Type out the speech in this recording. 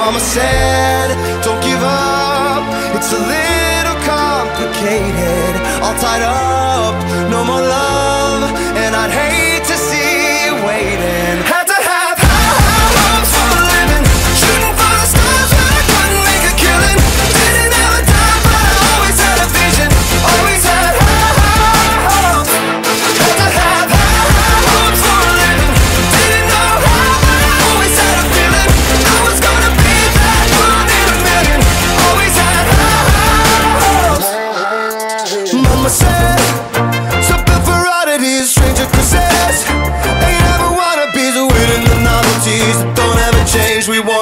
Mama said, don't give up, it's a little complicated. All tied up, no more love, and I'd hate to see you waiting. Had to have high hopes for a living, shooting for the stars when I couldn't make a killing. Didn't ever die, but I always had a vision, always had high hopes. Had to have high hopes for a living, didn't know how, but I always had a feeling I was gonna be that one in a million. Always had high hopes. Mama said, something for oddities, stranger kisses. Ain't ever wanna be the winning the novelties that don't ever change. We want